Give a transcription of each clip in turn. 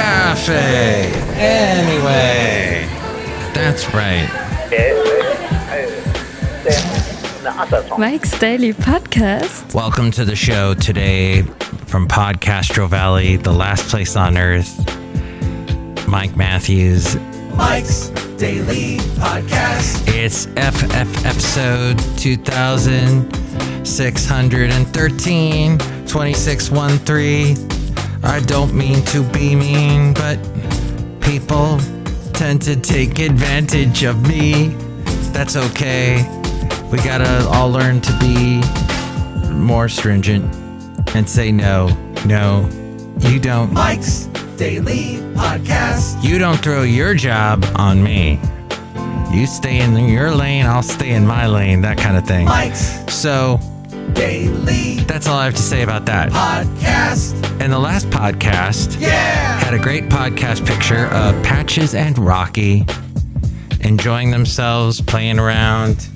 Café Anyway. That's right. Mike's Daily Podcast. Welcome to the show today from Podcastro Valley, the last place on earth. Mike Matthews. Mike's Daily Podcast. It's episode 2613, 2613. I don't mean to be mean, but people tend to take advantage of me. That's okay. We gotta all learn to be more stringent and say no, you don't. Mike's Daily Podcast. You don't throw your job on me. You stay in your lane, I'll stay in my lane, that kind of thing. Mike's So, Daily that's all I have to say about that. Podcast. And the last podcast had a great podcast picture of Patches and Rocky enjoying themselves, playing around.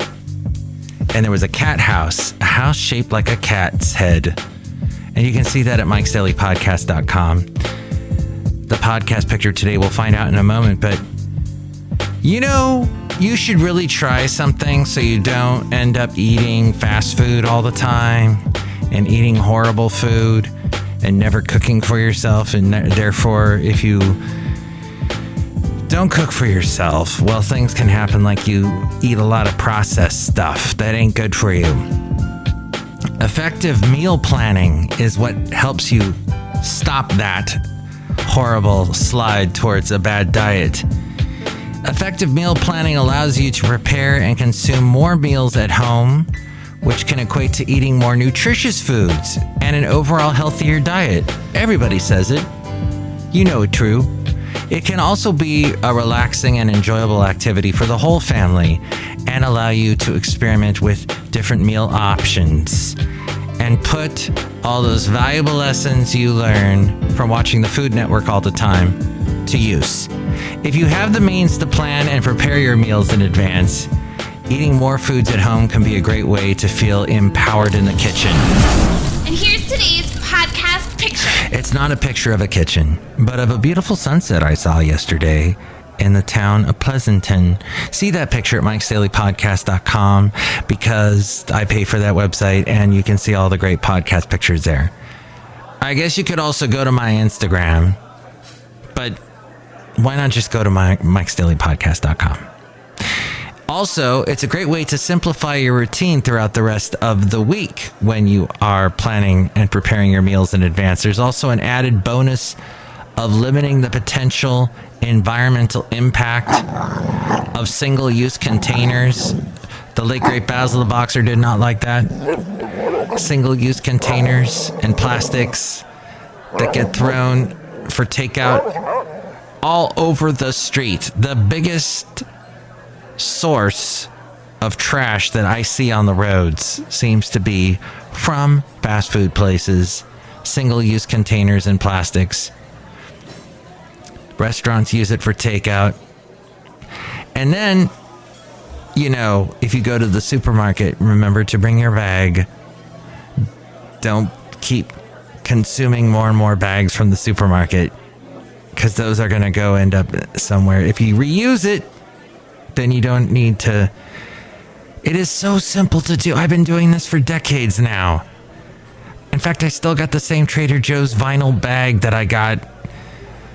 And there was a cat house, a house shaped like a cat's head. And you can see that at mikesdailypodcast.com. The podcast picture today, we'll find out in a moment, but you know, you should really try something so you don't end up eating fast food all the time and eating horrible food and never cooking for yourself. And therefore, if you don't cook for yourself, well, things can happen like you eat a lot of processed stuff. That ain't good for you. Effective meal planning is what helps you stop that horrible slide towards a bad diet. Effective meal planning allows you to prepare and consume more meals at home, which can equate to eating more nutritious foods and an overall healthier diet. Everybody says it. You know it true. It can also be a relaxing and enjoyable activity for the whole family and allow you to experiment with different meal options and put all those valuable lessons you learn from watching the Food Network all the time to use. If you have the means to plan and prepare your meals in advance, eating more foods at home can be a great way to feel empowered in the kitchen. And here's today's podcast picture. It's not a picture of a kitchen, but of a beautiful sunset I saw yesterday in the town of Pleasanton. See that picture at mikesdailypodcast.com because I pay for that website and you can see all the great podcast pictures there. I guess you could also go to my Instagram, but why not just go to mikesdailypodcast.com? Also, it's a great way to simplify your routine throughout the rest of the week when you are planning and preparing your meals in advance. There's also an added bonus of limiting the potential environmental impact of single-use containers. The late great Basil the Boxer did not like that. Single-use containers and plastics that get thrown for takeout all over the street. The biggest source of trash that I see on the roads seems to be from fast food places, single-use containers and plastics. Restaurants use it for takeout. And then, you know, if you go to the supermarket, remember to bring your bag. Don't keep consuming more and more bags from the supermarket because those are going to go end up somewhere. If you reuse it, then you don't need to. It is so simple to do. I've been doing this for decades now. In fact, I still got the same Trader Joe's vinyl bag that I got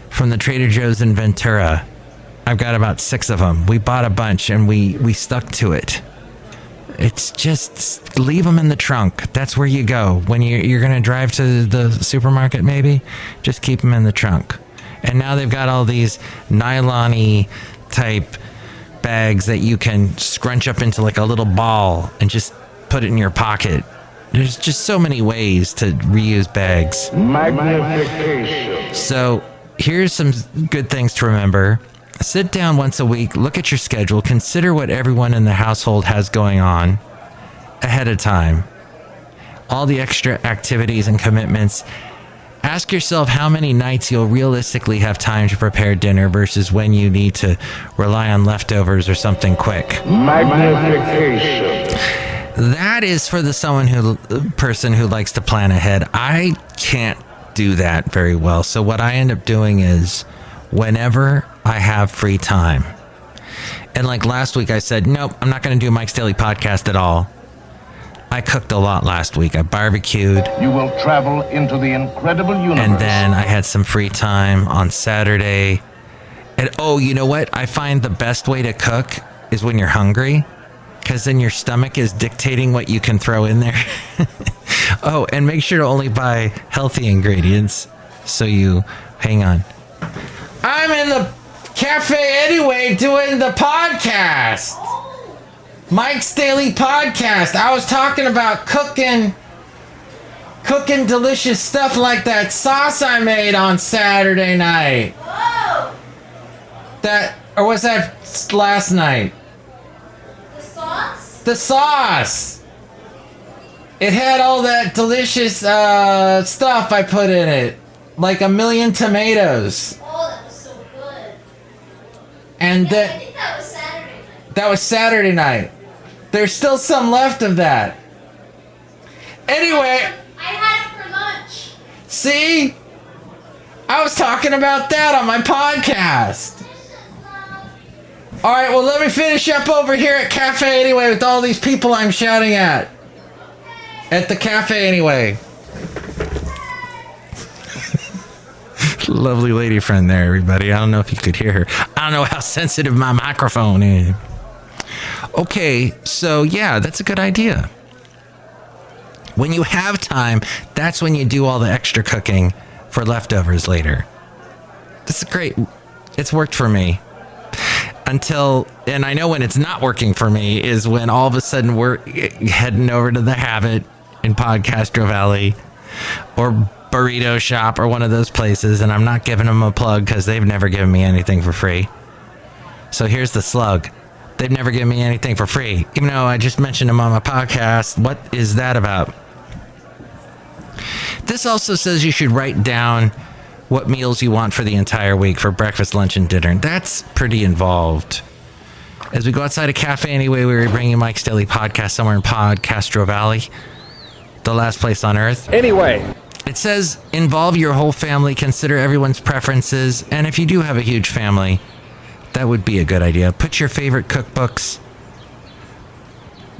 from the Trader Joe's in Ventura. I've got about 6 of them. We bought a bunch and we stuck to it. It's just leave them in the trunk. That's where you go. When you're going to drive to the supermarket, maybe, just keep them in the trunk. And now they've got all these nylon-y type bags that you can scrunch up into like a little ball and just put it in your pocket. There's just so many ways to reuse bags. Magnification. So here's some good things to remember. Sit down once a week, look at your schedule, consider what everyone in the household has going on ahead of time. All the extra activities and commitments. Ask yourself how many nights you'll realistically have time to prepare dinner versus when you need to rely on leftovers or something quick. Magnification. That is for the person who likes to plan ahead. I can't do that very well. So what I end up doing is whenever I have free time, and like last week I said, nope, I'm not going to do Mike's Daily Podcast at all. I cooked a lot last week. I barbecued. You will travel into the incredible universe. And then I had some free time on Saturday. And oh, you know what? I find the best way to cook is when you're hungry, because then your stomach is dictating what you can throw in there. Oh, and make sure to only buy healthy ingredients. So you, hang on. I'm in the Café Anyway doing the podcast. Mike's Daily Podcast. I was talking about cooking delicious stuff like that sauce I made on Saturday night. Whoa! Or was that last night? The sauce? The sauce. It had all that delicious stuff I put in it. Like 1,000,000 tomatoes. Oh, that was so good. And I think that was Saturday night. that was Saturday night. There's still some left of that. Anyway, I had it for lunch. see? I was talking about that on my podcast. All right, well, let me finish up over here at Café Anyway with all these people I'm shouting at the Café Anyway. Lovely lady friend there, everybody. I don't know if you could hear her. I don't know how sensitive my microphone is. Okay, so yeah, that's a good idea. When you have time, that's when you do all the extra cooking for leftovers later. This is great. It's worked for me. And I know when it's not working for me is when all of a sudden we're heading over to the Habit in Podcastro Valley or Burrito Shop or one of those places, and I'm not giving them a plug because they've never given me anything for free. So here's the slug. They've never given me anything for free, even though I just mentioned them on my podcast. What is that about? This also says you should write down what meals you want for the entire week for breakfast, lunch, and dinner. That's pretty involved. As we go outside a Café Anyway, we were bringing Mike's Daily Podcast somewhere in Podcastro Valley, the last place on earth. Anyway. It says involve your whole family, consider everyone's preferences, and if you do have a huge family, that would be a good idea. Put your favorite cookbooks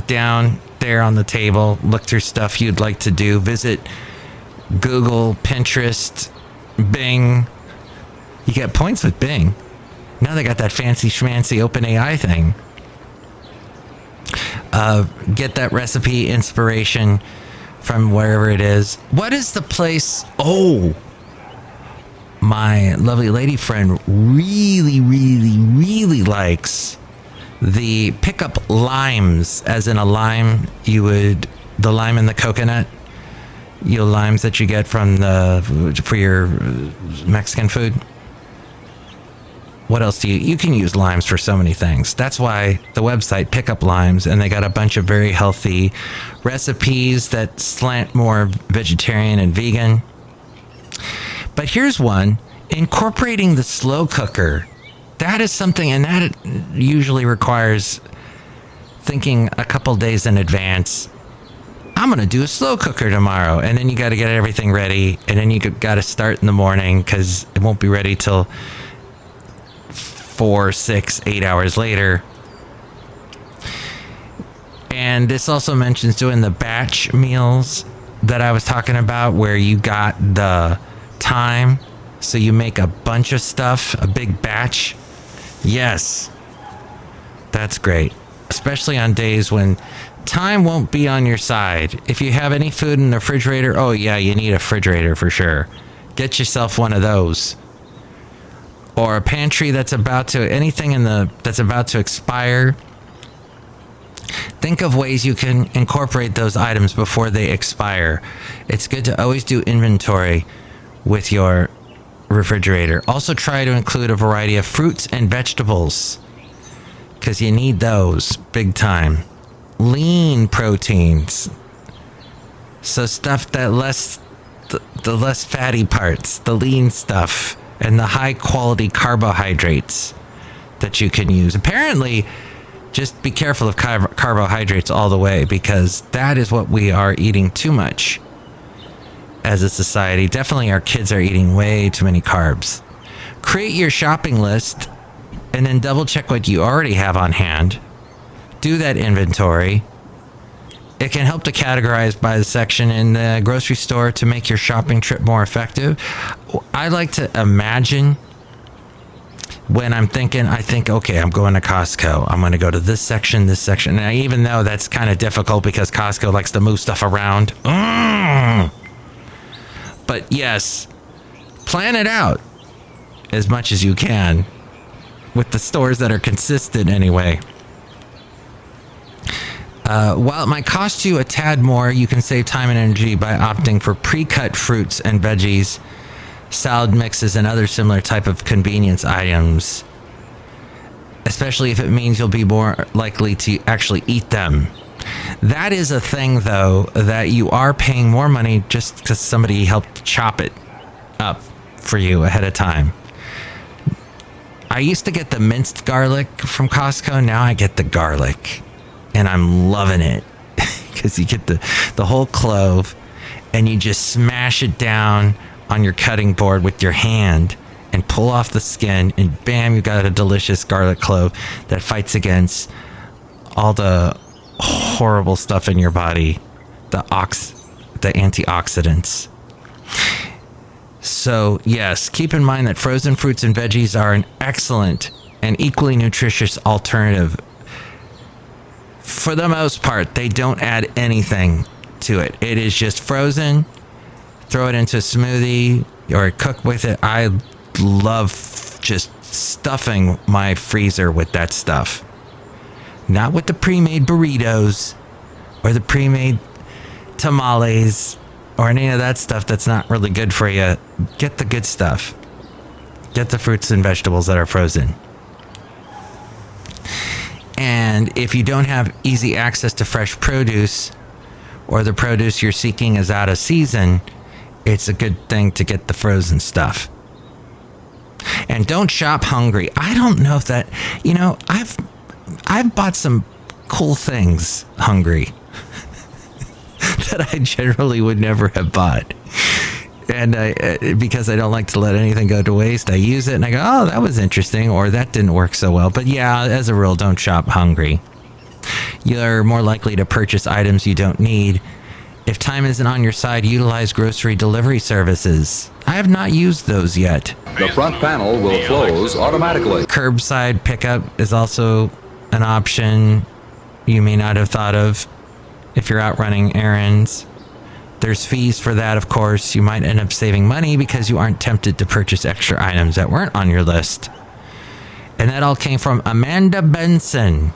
down there on the table. Look through stuff you'd like to do. Visit Google, Pinterest, Bing. You get points with Bing. Now they got that fancy schmancy OpenAI thing. Get that recipe inspiration from wherever it is. What is the place? Oh, my lovely lady friend really likes the pickup limes, as in a lime, the lime in the coconut, limes that you get for your Mexican food. What else do you can use limes for so many things. That's why the website Pickup Limes, and they got a bunch of very healthy recipes that slant more vegetarian and vegan. But here's one, incorporating the slow cooker. That is something, and that usually requires thinking a couple days in advance. I'm going to do a slow cooker tomorrow. And then you got to get everything ready. And then you got to start in the morning because it won't be ready till 4, 6, 8 hours later. And this also mentions doing the batch meals that I was talking about, where you got the time, so you make a bunch of stuff, a big batch. Yes, that's great, especially on days when time won't be on your side. If you have any food in the refrigerator, oh yeah, you need a refrigerator for sure. Get yourself one of those. Or a pantry that's about to expire. Think of ways you can incorporate those items before they expire. It's good to always do inventory with your refrigerator. Also try to include a variety of fruits and vegetables, because you need those big time. Lean proteins. So stuff that the less fatty parts, the lean stuff, and the high quality carbohydrates that you can use. Apparently, just be careful of carbohydrates all the way, because that is what we are eating too much. as a society. Definitely our kids are eating way too many carbs. Create your shopping list and then double check what you already have on hand. Do that inventory. It can help to categorize by the section in the grocery store to make your shopping trip more effective. I like to imagine when I'm thinking, okay, I'm going to Costco. I'm going to go to this section. And even though that's kind of difficult because Costco likes to move stuff around. But yes, plan it out as much as you can with the stores that are consistent anyway. While it might cost you a tad more, you can save time and energy by opting for pre-cut fruits and veggies, salad mixes, and other similar type of convenience items, especially if it means you'll be more likely to actually eat them. That is a thing, though, that you are paying more money just because somebody helped chop it up for you ahead of time. I used to get the minced garlic from Costco. Now I get the garlic. And I'm loving it because you get the whole clove and you just smash it down on your cutting board with your hand and pull off the skin, and bam, you got a delicious garlic clove that fights against all the horrible stuff in your body, the antioxidants. So yes, keep in mind that frozen fruits and veggies are an excellent and equally nutritious alternative. For the most part, they don't add anything to it. It is just frozen. Throw it into a smoothie or cook with it. I love just stuffing my freezer with that stuff. Not with the pre-made burritos or the pre-made tamales or any of that stuff that's not really good for you. Get the good stuff. Get the fruits and vegetables that are frozen. And if you don't have easy access to fresh produce, or the produce you're seeking is out of season, it's a good thing to get the frozen stuff. And don't shop hungry. I don't know if that, I've bought some cool things hungry that I generally would never have bought. And because I don't like to let anything go to waste, I use it and I go, oh, that was interesting, or that didn't work so well. But yeah, as a rule, don't shop hungry. You're more likely to purchase items you don't need. If time isn't on your side, utilize grocery delivery services. I have not used those yet. The front panel will close automatically. Curbside pickup is also an option you may not have thought of if you're out running errands. There's fees for that, of course. You might end up saving money because you aren't tempted to purchase extra items that weren't on your list. And that all came from Amanda Benson,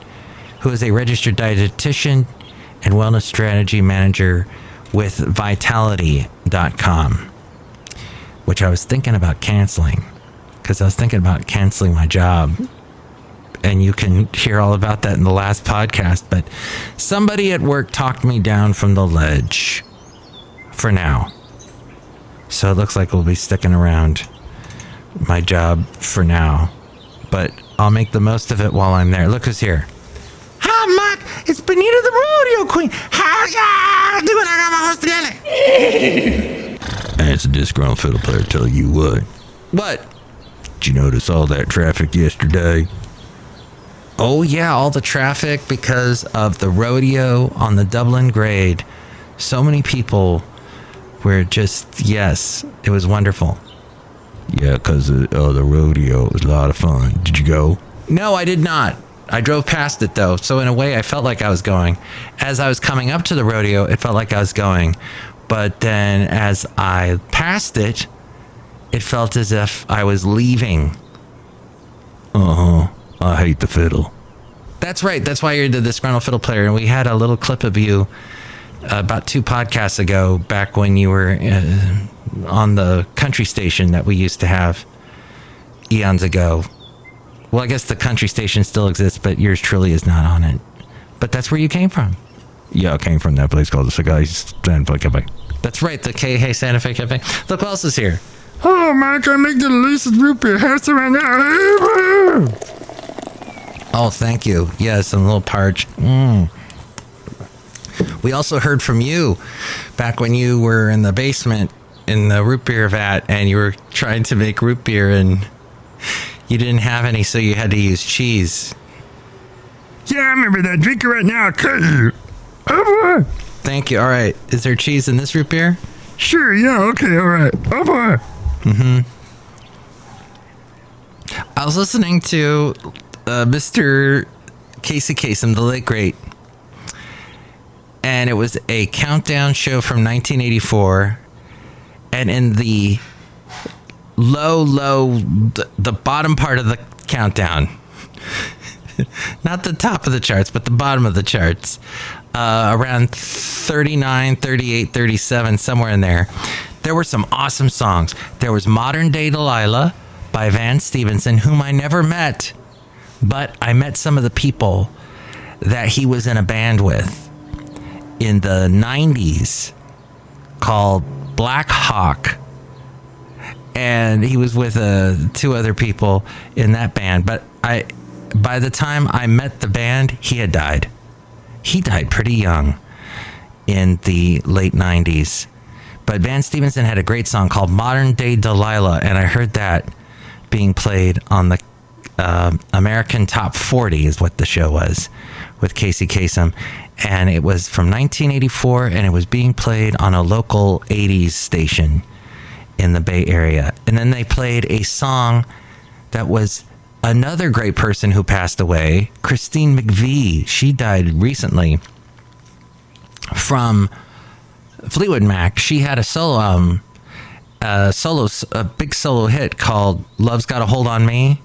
who is a registered dietitian and wellness strategy manager with Vitality.com, which I was thinking about canceling because I was thinking about canceling my job. And you can hear all about that in the last podcast. But somebody at work talked me down from the ledge. For now. So it looks like we'll be sticking around my job for now. But I'll make the most of it while I'm there. Look who's here. Hi, Mike. It's Benita the Rodeo Queen. How's y'all doing? I got my host together. It's a Disgruntled Fiddle Player telling you what. What? Did you notice all that traffic yesterday? Oh, yeah, all the traffic because of the rodeo on the Dublin Grade. So many people were just, yes, it was wonderful. Yeah, because the rodeo was a lot of fun. Did you go? No, I did not. I drove past it, though. So in a way, I felt like I was going. As I was coming up to the rodeo, it felt like I was going. But then as I passed it, it felt as if I was leaving. Uh-huh. I hate the fiddle. That's right. That's why you're the Disgruntled Fiddle Player. And we had a little clip of you about 2 podcasts ago, back when you were on the country station that we used to have eons ago. Well, I guess the country station still exists, but yours truly is not on it. But that's where you came from. Yeah, I came from that place called the Santa Fe Cafe. That's right, the Hey Santa Fe Cafe. Look who else is here. Oh, Mike, I make the delicious root beer house right now. Oh, thank you. Yes, I'm a little parched. We also heard from you back when you were in the basement in the root beer vat, and you were trying to make root beer, and you didn't have any, so you had to use cheese. Yeah, I remember that. Drink it right now. I'll cut you. Oh, boy. Thank you. All right. Is there cheese in this root beer? Sure, yeah, okay, all right. Oh, boy. I was listening to Mr. Casey Kasem, the late great, and it was a countdown show from 1984, and in the the bottom part of the countdown, not the top of the charts, but the bottom of the charts, around 39, 38, 37, somewhere in there, there were some awesome songs. There was Modern Day Delilah by Van Stevenson, whom I never met, but I met some of the people that he was in a band with in the 90s called Black Hawk. And he was with two other people in that band. But by the time I met the band, he had died. He died pretty young in the late 90s. But Van Stevenson had a great song called Modern Day Delilah, and I heard that being played on the American Top 40 is what the show was with Casey Kasem. And it was from 1984, and it was being played on a local 80s station in the Bay Area. And then they played a song that was another great person who passed away, Christine McVie. She died recently from Fleetwood Mac. She had a big solo hit called Love's Got a Hold on Me.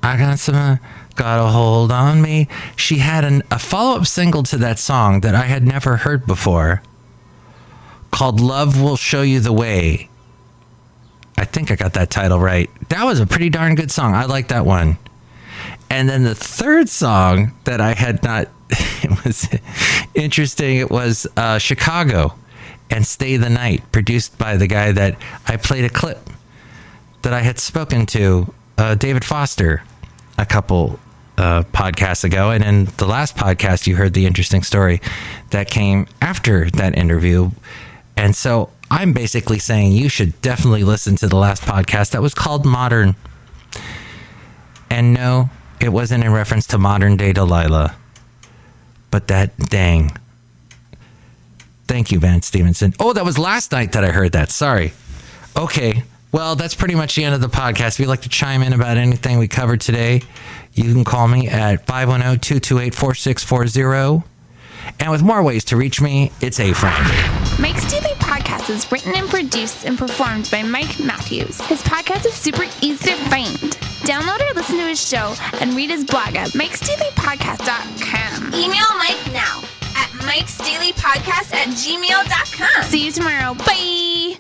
I got a hold on me. She had a follow-up single to that song that I had never heard before called Love Will Show You the Way. I think I got that title right. That was a pretty darn good song. I like that one. And then the third song that I had not, it was interesting. It was Chicago and Stay the Night, produced by the guy that I played a clip that I had spoken to, David Foster, a couple podcasts ago. And in the last podcast, you heard the interesting story that came after that interview. And so I'm basically saying you should definitely listen to the last podcast that was called Modern. And no, it wasn't in reference to Modern Day Delilah. But that dang. Thank you, Van Stevenson. Oh, that was last night that I heard that. Sorry. Okay. Well, that's pretty much the end of the podcast. If you'd like to chime in about anything we covered today, you can call me at 510-228-4640. And with more ways to reach me, it's A-Friend. Mike's Daily Podcast is written and produced and performed by Mike Matthews. His podcast is super easy to find. Download or listen to his show and read his blog at mikesdailypodcast.com. Email Mike now at mikesdailypodcast@gmail.com. See you tomorrow. Bye!